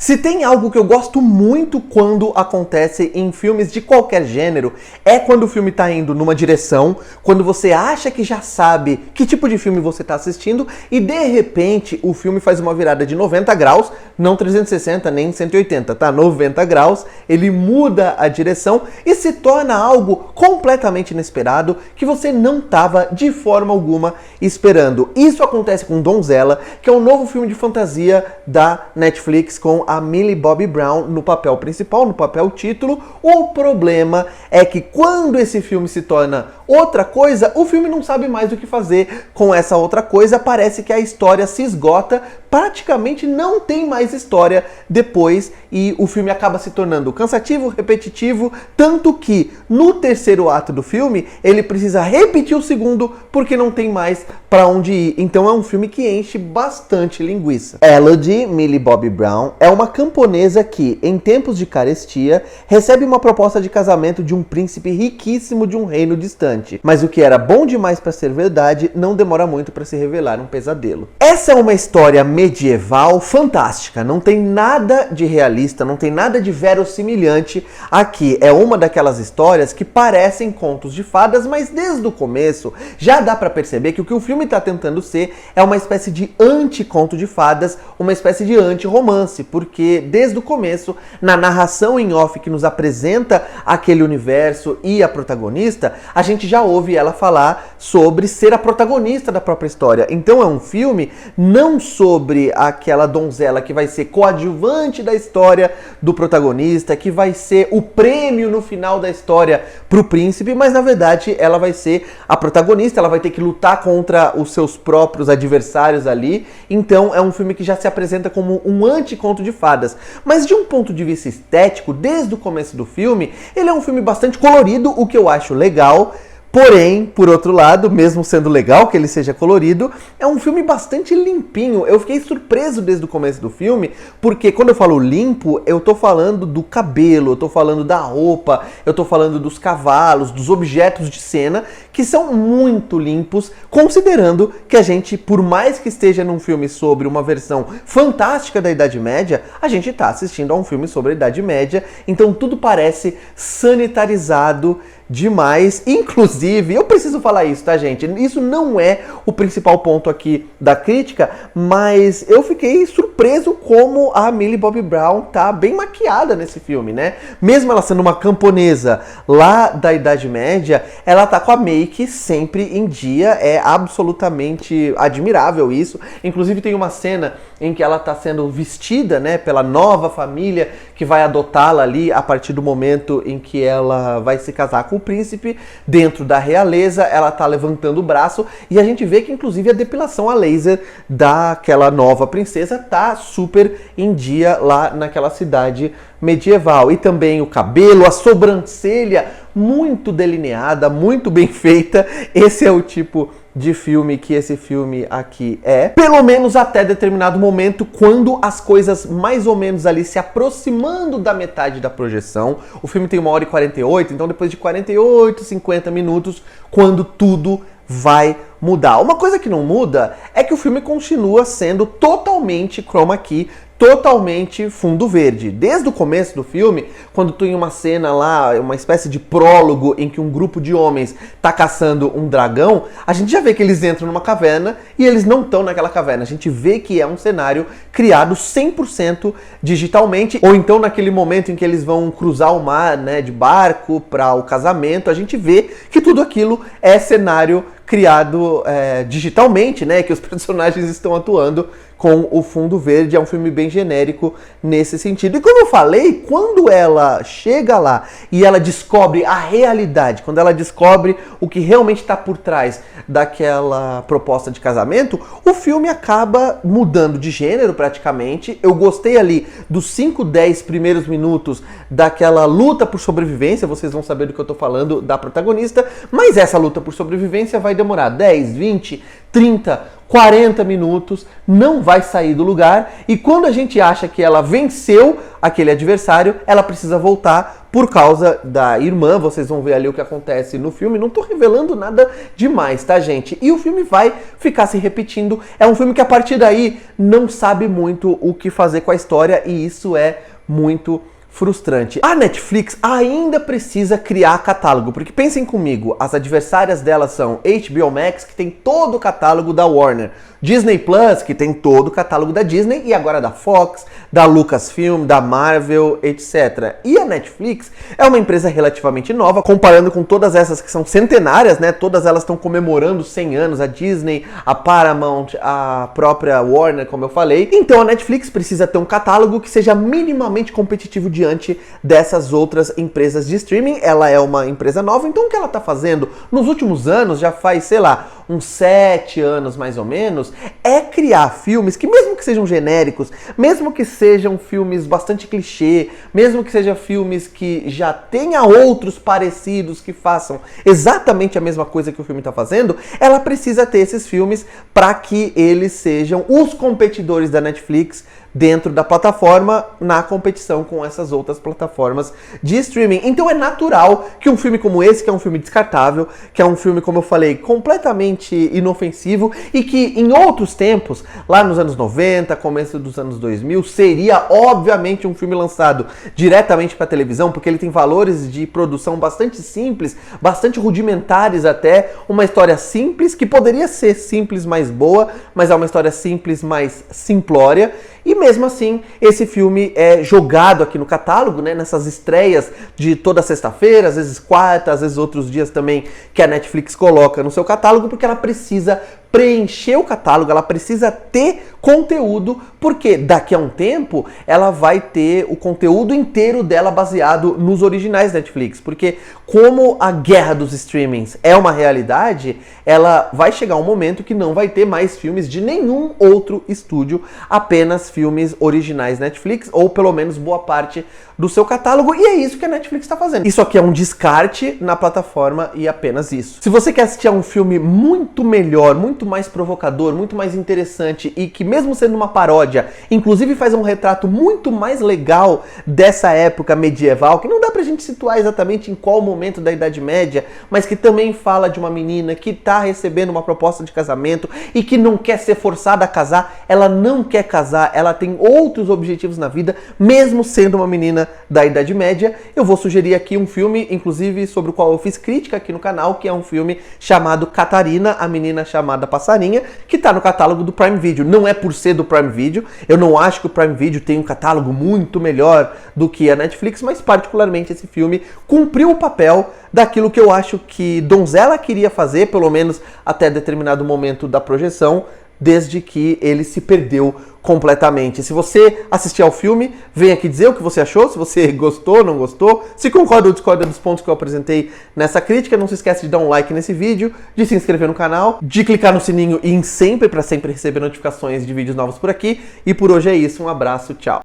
Se tem algo que eu gosto muito quando acontece em filmes de qualquer gênero, é quando o filme tá indo numa direção, quando você acha que já sabe que tipo de filme você tá assistindo e de repente o filme faz uma virada de 90 graus, não 360 nem 180, tá? 90 graus, ele muda a direção e se torna algo completamente inesperado que você não tava de forma alguma esperando. Isso acontece com Donzella, que é um novo filme de fantasia da Netflix com a Millie Bobby Brown no papel principal, no papel título. O problema é que quando esse filme se torna outra coisa, o filme não sabe mais o que fazer com essa outra coisa, parece que a história se esgota, praticamente não tem mais história depois e o filme acaba se tornando cansativo, repetitivo, tanto que no terceiro ato do filme ele precisa repetir o segundo porque não tem mais pra onde ir. Então é um filme que enche bastante linguiça. Elodie, Millie Bobby Brown, é uma camponesa que, em tempos de carestia, recebe uma proposta de casamento de um príncipe riquíssimo de um reino distante. Mas o que era bom demais para ser verdade não demora muito para se revelar um pesadelo. Essa é uma história medieval fantástica, não tem nada de realista, não tem nada de verossimilhante aqui. É uma daquelas histórias que parecem contos de fadas, mas desde o começo já dá para perceber que o que o filme está tentando ser é uma espécie de anti-conto de fadas, uma espécie de anti-romance, porque desde o começo, na narração em off que nos apresenta aquele universo e a protagonista, a gente já ouve ela falar sobre ser a protagonista da própria história. Então é um filme não sobre aquela donzela que vai ser coadjuvante da história do protagonista, que vai ser o prêmio no final da história pro príncipe, mas na verdade ela vai ser a protagonista, ela vai ter que lutar contra os seus próprios adversários ali. Então é um filme que já se apresenta como um anti-conto de fadas. Mas de um ponto de vista estético, desde o começo do filme, ele é um filme bastante colorido, o que eu acho legal. Porém, por outro lado, mesmo sendo legal que ele seja colorido, é um filme bastante limpinho. Eu fiquei surpreso desde o começo do filme, porque quando eu falo limpo, eu tô falando do cabelo, eu tô falando da roupa, eu tô falando dos cavalos, dos objetos de cena, que são muito limpos, considerando que a gente, por mais que esteja num filme sobre uma versão fantástica da Idade Média, a gente tá assistindo a um filme sobre a Idade Média, então tudo parece sanitarizado demais. Inclusive, eu preciso falar isso, tá, gente? Isso não é o principal ponto aqui da crítica, mas eu fiquei surpreso como a Millie Bobby Brown tá bem maquiada nesse filme, né? Mesmo ela sendo uma camponesa lá da Idade Média, ela tá com a make sempre em dia, é absolutamente admirável isso. Inclusive tem uma cena em que ela tá sendo vestida, né, pela nova família que vai adotá-la ali a partir do momento em que ela vai se casar com o príncipe. Dentro da realeza, ela tá levantando o braço e a gente vê que inclusive a depilação a laser daquela nova princesa tá super em dia lá naquela cidade medieval. E também o cabelo, a sobrancelha muito delineada, muito bem feita. Esse é o tipo de filme que esse filme aqui é. Pelo menos até determinado momento, quando as coisas mais ou menos ali se aproximando da metade da projeção. O filme tem 1h48, então depois de 48, 50 minutos, quando tudo vai mudar. Uma coisa que não muda é que o filme continua sendo totalmente chroma key, totalmente fundo verde. Desde o começo do filme, quando tem uma cena lá, uma espécie de prólogo em que um grupo de homens tá caçando um dragão, a gente já vê que eles entram numa caverna e eles não estão naquela caverna. A gente vê que é um cenário criado 100% digitalmente, ou então naquele momento em que eles vão cruzar o mar, né, de barco para o casamento, a gente vê que tudo aquilo é cenário criado digitalmente, né, que os personagens estão atuando com o fundo verde. É um filme bem genérico nesse sentido. E como eu falei, quando ela chega lá e ela descobre a realidade, quando ela descobre o que realmente está por trás daquela proposta de casamento, o filme acaba mudando de gênero praticamente. Eu gostei ali dos 5, 10 primeiros minutos daquela luta por sobrevivência, vocês vão saber do que eu tô falando, da protagonista, mas essa luta por sobrevivência vai demorar 10, 20, 30, 40 minutos, não vai sair do lugar, e quando a gente acha que ela venceu aquele adversário, ela precisa voltar por causa da irmã. Vocês vão ver ali o que acontece no filme. Não tô revelando nada demais, tá, gente? E o filme vai ficar se repetindo. É um filme que a partir daí não sabe muito o que fazer com a história e isso é muito frustrante. A Netflix ainda precisa criar catálogo, porque pensem comigo, as adversárias dela são HBO Max, que tem todo o catálogo da Warner, Disney Plus, que tem todo o catálogo da Disney, e agora da Fox, da Lucasfilm, da Marvel, etc. E a Netflix é uma empresa relativamente nova, comparando com todas essas que são centenárias, né? Todas elas estão comemorando 100 anos, a Disney, a Paramount, a própria Warner, como eu falei. Então a Netflix precisa ter um catálogo que seja minimamente competitivo diante dessas outras empresas de streaming. Ela é uma empresa nova, então o que ela está fazendo nos últimos anos, já faz, sei lá, uns 7 anos mais ou menos, é criar filmes que, mesmo que sejam genéricos, mesmo que sejam filmes bastante clichê, mesmo que sejam filmes que já tenha outros parecidos que façam exatamente a mesma coisa que o filme está fazendo, ela precisa ter esses filmes para que eles sejam os competidores da Netflix dentro da plataforma, na competição com essas outras plataformas de streaming. Então é natural que um filme como esse, que é um filme descartável, que é um filme, como eu falei, completamente inofensivo e que em outros tempos, lá nos anos 90, começo dos anos 2000, seria obviamente um filme lançado diretamente para televisão, porque ele tem valores de produção bastante simples, bastante rudimentares até, uma história simples, que poderia ser simples, mais boa, mas é uma história simples, mais simplória. E mesmo assim, esse filme é jogado aqui no catálogo, né, nessas estreias de toda sexta-feira, às vezes quarta, às vezes outros dias também que a Netflix coloca no seu catálogo, porque ela precisa preencher o catálogo, ela precisa ter conteúdo, porque daqui a um tempo ela vai ter o conteúdo inteiro dela baseado nos originais da Netflix, porque como a guerra dos streamings é uma realidade, ela vai chegar um momento que não vai ter mais filmes de nenhum outro estúdio, apenas filmes originais Netflix, ou pelo menos boa parte do seu catálogo, e é isso que a Netflix está fazendo. Isso aqui é um descarte na plataforma e apenas isso. Se você quer assistir a um filme muito melhor, muito mais provocador, muito mais interessante e que mesmo sendo uma paródia, inclusive faz um retrato muito mais legal dessa época medieval, que não dá pra gente situar exatamente em qual momento da Idade Média, mas que também fala de uma menina que tá recebendo uma proposta de casamento e que não quer ser forçada a casar, ela não quer casar, ela tem outros objetivos na vida, mesmo sendo uma menina da Idade Média. Eu vou sugerir aqui um filme, inclusive, sobre o qual eu fiz crítica aqui no canal, que é um filme chamado Catarina, a Menina Chamada Passarinha, que tá no catálogo do Prime Video. Não é por ser do Prime Video, eu não acho que o Prime Video tem um catálogo muito melhor do que a Netflix, mas particularmente esse filme cumpriu o papel daquilo que eu acho que Donzella queria fazer, pelo menos até determinado momento da projeção, desde que ele se perdeu completamente. Se você assistir ao filme, vem aqui dizer o que você achou, se você gostou, não gostou, se concorda ou discorda dos pontos que eu apresentei nessa crítica. Não se esquece de dar um like nesse vídeo, de se inscrever no canal, de clicar no sininho e em sempre para sempre receber notificações de vídeos novos por aqui. E por hoje é isso, um abraço, tchau!